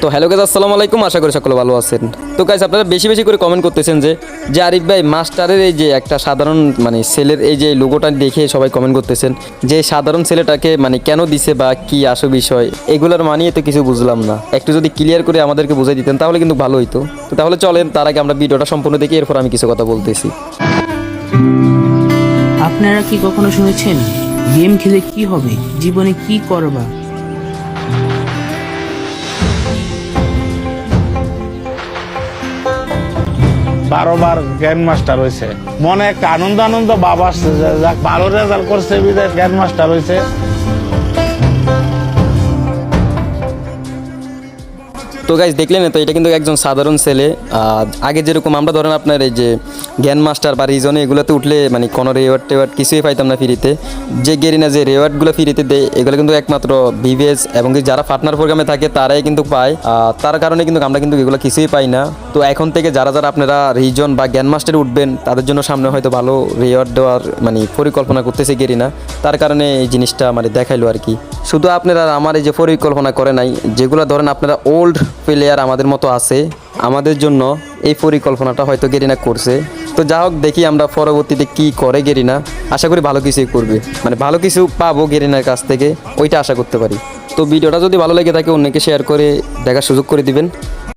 তো hello guys, আসসালামু আলাইকুম। আশা করি সকলে ভালো আছেন। তো গাইস, আপনারা বেশি বেশি করে কমেন্ট করতেছেন যে আরিফ ভাই মাস্টারের এই যে একটা সাধারণ মানে ছেলের এই যে লোগোটা দেখে সবাই কমেন্ট করতেছেন যে সাধারণ ছেলেটাকে মানে কেন দিছে বা কি আসল বিষয়, এগুলোর মানিয়ে তো কিছু বুঝলাম না। একটু যদি ক্লিয়ার করে আমাদেরকে বুঝাই দিতেন তাহলে কিন্তু ভালো হইতো। তো তাহলে চলেন তার আগে আমরা ভিডিওটা সম্পূর্ণ দেখি, এরপর আমি কিছু কথা বলতেছি। আপনারা কি কখনো শুনেছেন গেম খেলে কি হবে, জীবনে কি করবা? বারোবার গ্র্যান্ড মাস্টার হয়েছে, মনে একটা আনন্দ আনন্দ ভাব আসছে যে যাক ভালো রেজাল্ট করছে বিদায় গ্র্যান্ড মাস্টার হয়েছে। তো গাইজ দেখলেন তো, এটা কিন্তু একজন সাধারণ ছেলে। আগে যেরকম আমরা ধরেন আপনার এই যে জ্ঞান মাস্টার বা রিজনে এগুলোতে উঠলে মানে কোনো রেওয়ার্ড টেওয়ার্ড কিছুই পাইতাম না ফ্রিতে। যে গেরিনা যে রেওয়ার্ডগুলো ফ্রিতে দেয় এগুলো কিন্তু একমাত্র ভিভিএস এবং যারা পার্টনার প্রোগ্রামে থাকে তারাই কিন্তু পায়। তার কারণে কিন্তু আমরা কিন্তু এগুলো কিছুই পাই না। তো এখন থেকে যারা যারা আপনারা রিজন বা জ্ঞান মাস্টারে উঠবেন তাদের জন্য সামনে হয়তো ভালো রেওয়ার্ড দেওয়ার মানে পরিকল্পনা করতেছে গেরিনা। তার কারণে এই জিনিসটা মানে দেখাইলো আর কি। শুধু আপনারা আমার এই যে পরিকল্পনা করে নাই, যেগুলো ধরেন আপনারা ওল্ড প্লেয়ার আমাদের মতো আছে, আমাদের জন্য এই পরিকল্পনাটা হয়তো গেরিনা করছে। তো যা হোক, দেখি আমরা পরবর্তীতে কি করে গেরিনা। আশা করি ভালো কিছুই করবে, মানে ভালো কিছু পাবো গেরিনার কাছ থেকে, ওইটা আশা করতে পারি। তো ভিডিওটা যদি ভালো লেগে থাকে অন্যকে শেয়ার করে দেখার সুযোগ করে দিবেন।